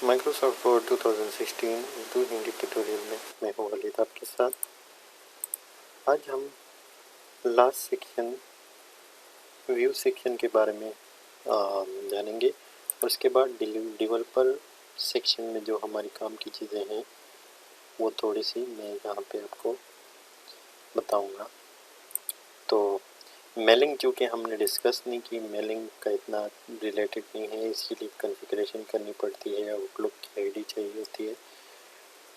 Microsoft word 2016 Urdu Hindi tutorial में मैं हूँ वलीद आपके साथ। आज हम लास्ट सेक्शन व्यू सेक्शन के बारे में जानेंगे और उसके बाद डेवलपर सेक्शन में जो हमारी काम की चीज़ें हैं वो थोड़ी सी मैं यहाँ पे आपको बताऊँगा। तो मेलिंग चूँकि हमने डिस्कस नहीं की, मेलिंग का इतना रिलेटेड नहीं है, इसीलिए कॉन्फ़िगरेशन करनी पड़ती है, आउटलुक की आईडी चाहिए होती है।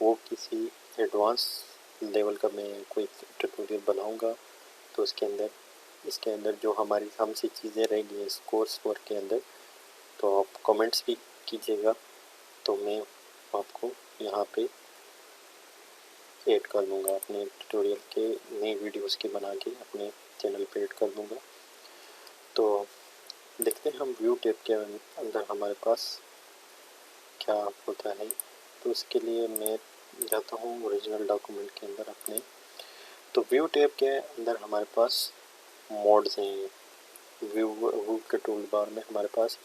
वो किसी एडवांस लेवल का मैं कोई ट्यूटोरियल बनाऊंगा तो इसके अंदर जो हमारी हमसे चीज़ें रहेंगी इस कोर्स वर्क के अंदर, तो आप कमेंट्स भी कीजिएगा तो मैं आपको यहाँ पे ऐड कर दूँगा, अपने ट्यूटोरियल के नई वीडियोस की बना के अपने चैनल पे ऐड कर दूँगा। तो देखते हैं हम व्यू टैब के अंदर हमारे पास क्या होता है। तो उसके लिए मैं जाता हूँ ओरिजिनल डॉक्यूमेंट के अंदर अपने। तो व्यू टैब के अंदर हमारे पास मोड्स हैं। व्यू के टूल बार में हमारे पास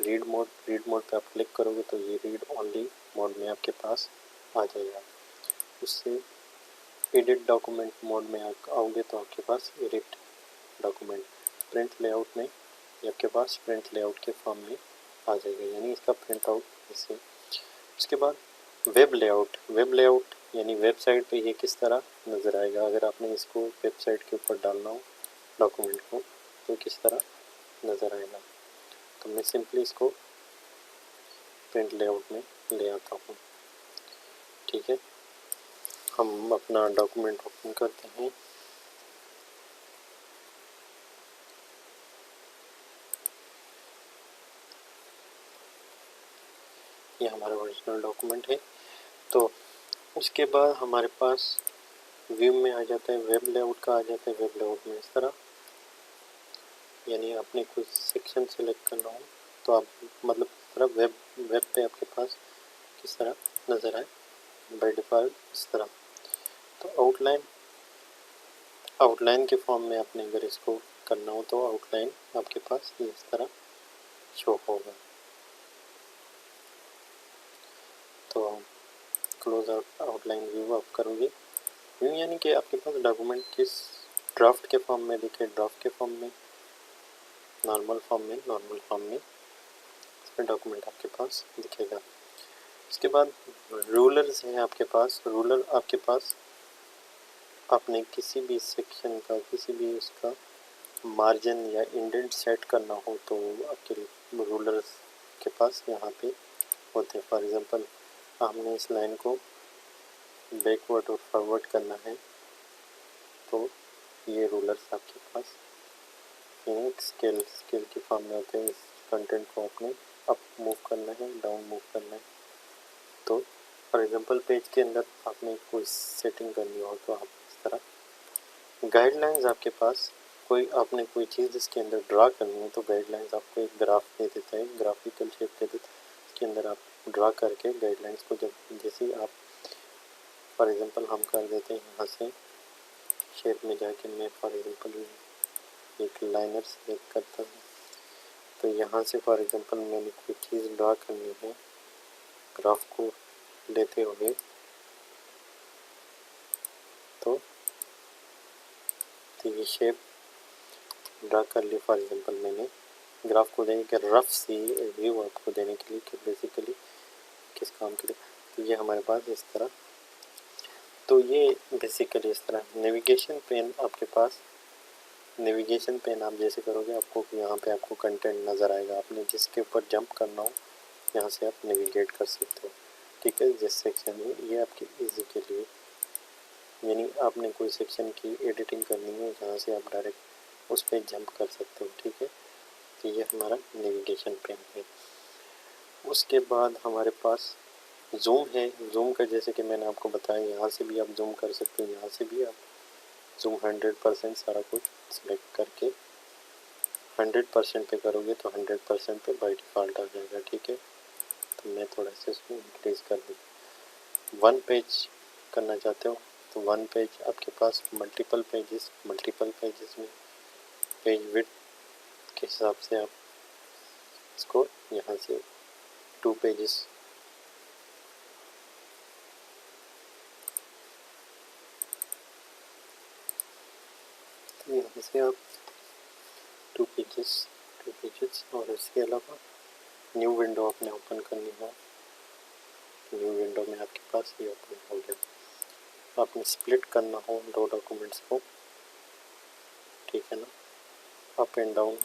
रीड मोड पे आप क्लिक करोगे तो ये रीड ओनली मोड में आपके पास आ जाएगा। उससे एडिट डॉक्यूमेंट मोड में आओगे तो आपके पास एडिट डॉक्यूमेंट प्रिंट लेआउट में आपके पास प्रिंट लेआउट के फॉर्म में आ जाएगा, यानी इसका प्रिंट आउट इससे। उसके बाद वेब लेआउट यानी वेबसाइट पे ये किस तरह नज़र आएगा। अगर आपने इसको वेबसाइट के ऊपर डालना हो डॉक्यूमेंट को तो किस तरह नज़र आएगा। तो मैं सिंपली इसको प्रिंट लेआउट में ले आता हूँ। ठीक है, हम अपना डॉक्यूमेंट ओपन करते हैं। ये हमारा ओरिजिनल डॉक्यूमेंट है। तो उसके बाद हमारे पास व्यू में आ जाता है, वेब लेआउट का आ जाता है। वेब लेआउट में इस तरह, यानी आपने कुछ सेक्शन सेलेक्ट करना हो तो आप मतलब तरह वेब पे आपके पास किस तरह नज़र आए बाय डिफ़ॉल्ट इस तरह। तो आउटलाइन के फॉर्म में आपने अगर इसको करना हो तो आउटलाइन आपके पास इस तरह शो होगा। तो क्लोज आउटलाइन व्यू आप करोगे। व्यू यानी कि आपके पास डॉक्यूमेंट किस ड्राफ्ट के फॉर्म में दिखे, ड्राफ्ट के फॉर्म में, नॉर्मल फॉर्म में इसमें डॉक्यूमेंट आपके पास दिखेगा। उसके बाद रूलर्स हैं आपके पास। रूलर आपके पास आपने किसी भी सेक्शन का किसी भी उसका मार्जिन या इंडेंट सेट करना हो तो आपके रूलर्स के पास यहाँ पे होते हैं। फॉर एग्जांपल हमने इस लाइन को बैकवर्ड और फॉरवर्ड करना है तो ये रूलर्स आपके पास एक स्केल की फॉर्म में होते हैं। इस कंटेंट को आपने अप मूव करना है, डाउन मूव करना है। तो फॉर एग्जांपल पेज के अंदर आपने कोई सेटिंग करनी हो तो आप इस तरह गाइडलाइंस आपके पास आपने कोई चीज़ इसके अंदर ड्रा करनी है तो गाइडलाइंस आपको एक ग्राफ दे देता है, ग्राफिकल शेप दे देता है। इसके अंदर आप ड्रा करके गाइडलाइंस को जब जैसे आप फॉर एग्जांपल हम कर देते हैं यहाँ से शेप में जाके मैं फॉर एग्जांपल एक लाइनर सेलेक्ट करता हूँ। तो यहाँ से फॉर एग्जांपल मैंने कोई चीज़ ड्रा करनी है ग्राफ को लेते हुए तो ये शेप ड्रा कर ली। फॉर एग्जांपल मैंने ग्राफ को देने के रफ सी व्यू आपको देने के लिए कि बेसिकली किस काम के लिए। तो ये हमारे पास इस तरह, तो ये बेसिकली इस तरह नेविगेशन पेन आपके पास। नेविगेशन पेन आप जैसे करोगे आपको यहाँ पे आपको कंटेंट नज़र आएगा। आपने जिसके ऊपर जंप करना हो यहाँ से आप नेविगेट कर सकते हो। ठीक है, जिस सेक्शन में ये आपके इजी के लिए, यानी आपने कोई सेक्शन की एडिटिंग करनी है जहाँ से आप डायरेक्ट उस पर जंप कर सकते हो। ठीक है, तो ये हमारा नेविगेशन पेन है। उसके बाद हमारे पास जूम है। जूम का जैसे कि मैंने आपको बताया यहाँ से भी आप जूम कर सकते हो, यहाँ से भी आप जूम 100% सारा कुछ सिलेक्ट करके 100% पे करोगे तो 100% पे बाई डिफ़ॉल्ट आ जाएगा। ठीक है, तो मैं थोड़ा सा इसको इंक्रीज़ कर दूँ। वन पेज करना चाहते हो तो वन पेज आपके पास मल्टीपल पेजेस में पेज विड्थ के हिसाब से आप इसको यहाँ से 2 पेजेस यहाँ से आप टू पेजेस और इसके अलावा न्यू विंडो आपने ओपन करनी है। न्यू विंडो में आपके पास ये ओपन हो गया। आपने स्प्लिट करना हो दो डॉक्यूमेंट्स को, ठीक है ना, अप एंड डाउन,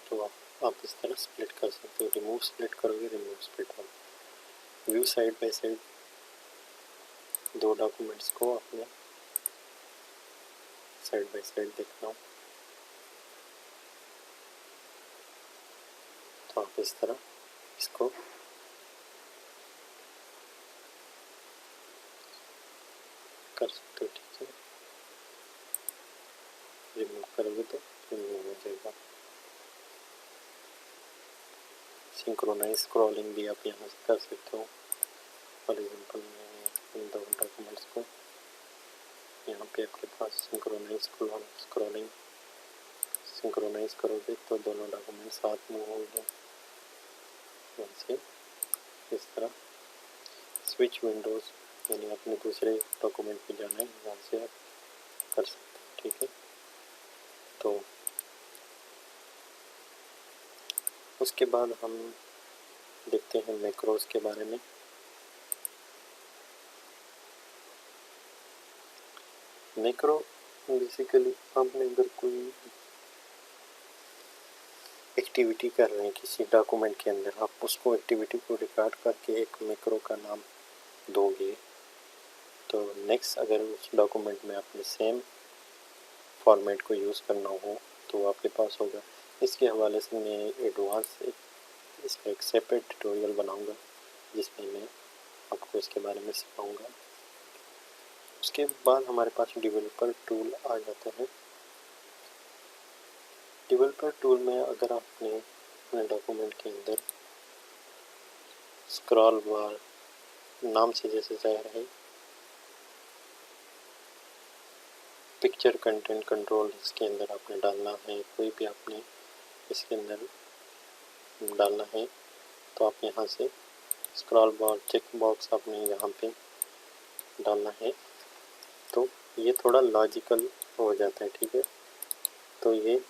तो आप इस तरह स्प्लिट कर सकते हो। रिमूव स्प्लिट करोगे, रिमूव स्प्लिट होगा। व्यू साइड बाय साइड, दो डॉक्यूमेंट्स को अपने साइड बाय साइड देखना हो तो आप इस तरह इसको कर सकते हो, ठीक है। रिमूव करोगे तो रिमूव हो जाएगा। सिंक्रोनाइज स्क्रॉलिंग भी आप यहाँ से कर सकते हो। फॉर एग्जांपल मैंने इन दो डॉक्यूमेंट्स को यहाँ पे आपके पास सिंक्रोनाइज करोगे तो दोनों डॉक्यूमेंट साथ में होंगे। यहाँ से इस तरह स्विच विंडोज़, यानी अपने दूसरे डॉक्यूमेंट पे जाना है, यहाँ से आप कर सकते हैं, ठीक है। तो उसके बाद हम देखते हैं मैक्रोस के बारे में। मैक्रो बेसिकली आपने अगर कोई एक्टिविटी कर रहे हैं किसी डॉक्यूमेंट के अंदर, आप उसको एक्टिविटी को रिकॉर्ड करके एक मैक्रो का नाम दोगे, तो नेक्स्ट अगर उस डॉक्यूमेंट में आपने सेम फॉर्मेट को यूज़ करना हो तो आपके पास होगा। इसके हवाले से मैं एडवांस इसका एक सेपरेट ट्यूटोरियल बनाऊंगा जिसमें मैं आपको इसके बारे में सिखाऊंगा। उसके बाद हमारे पास डेवलपर टूल आ जाता है। डेवलपर टूल में अगर आपने अपने डॉक्यूमेंट के अंदर स्क्रॉल बार नाम से जैसे ज़ाहिर है, पिक्चर कंटेंट कंट्रोल इसके अंदर आपने डालना है, कोई भी आपने इसके अंदर डालना है तो आप यहाँ से स्क्रॉल बार चेक बॉक्स आपने यहाँ पे डालना है, तो ये थोड़ा लॉजिकल हो जाता है, ठीक है। तो ये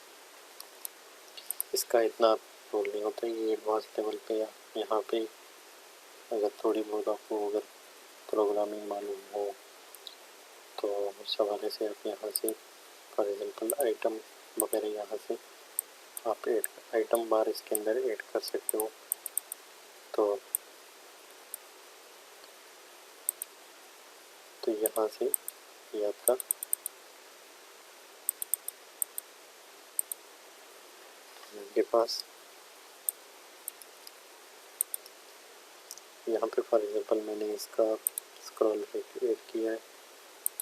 इसका इतना रोल नहीं होता। ये एडवांस लेवल पे या यहाँ पे अगर थोड़ी बहुत आपको अगर प्रोग्रामिंग मालूम हो तो उस हवाले से आप यहाँ से फॉर एग्जांपल आइटम वगैरह यहाँ से आप आइटम बार इसके अंदर ऐड कर सकते हो। तो यहाँ से ये आपका आपके पास यहाँ पे फॉर एग्जांपल मैंने इसका स्क्रॉल रेट ऐड किया है,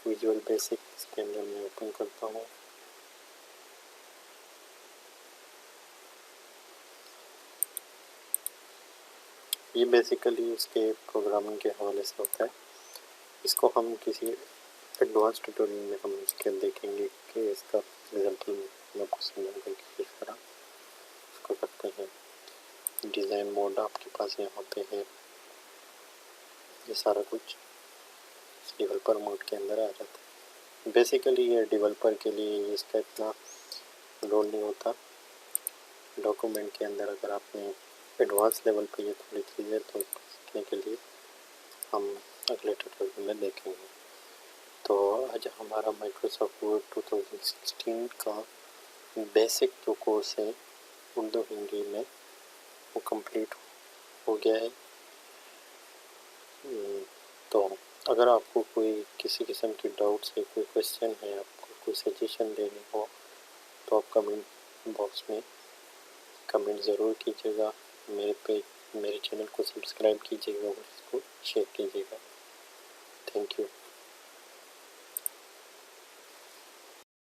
विजुअल बेसिक इसके अंदर मैं ओपन करता हूँ। ये बेसिकली उसके प्रोग्रामिंग के हवाले से होता है। इसको हम किसी एडवांस ट्यूटोरियल में हम इसके देखेंगे कि इसका एग्जांपल मैं आपको समझाऊंगा कि किस तरह इसको करते हैं। डिज़ाइन मोड आपके पास यहाँ पे है, ये सारा कुछ डेवलपर मोड के अंदर आ जाता है। बेसिकली ये डेवलपर के लिए इसका इतना रोल नहीं होता। डॉक्यूमेंट के अंदर अगर आपने एडवांस लेवल पे ये थोड़ी चीज़ें तो सीखने के लिए हम अगले ट्यूटोरियल में देखेंगे। तो आज हमारा माइक्रोसॉफ्ट वर्ड 2016 का बेसिक जो कोर्स है उर्दू हिंदी में वो कंप्लीट हो गया है। तो अगर आपको कोई किसी किस्म की डाउट्स है, कोई क्वेश्चन है, आपको कोई सजेशन देनी हो तो आप कमेंट बॉक्स में कमेंट ज़रूर कीजिएगा। मेरे चैनल को सब्सक्राइब कीजिएगा और इसको शेयर कीजिएगा। Thank you.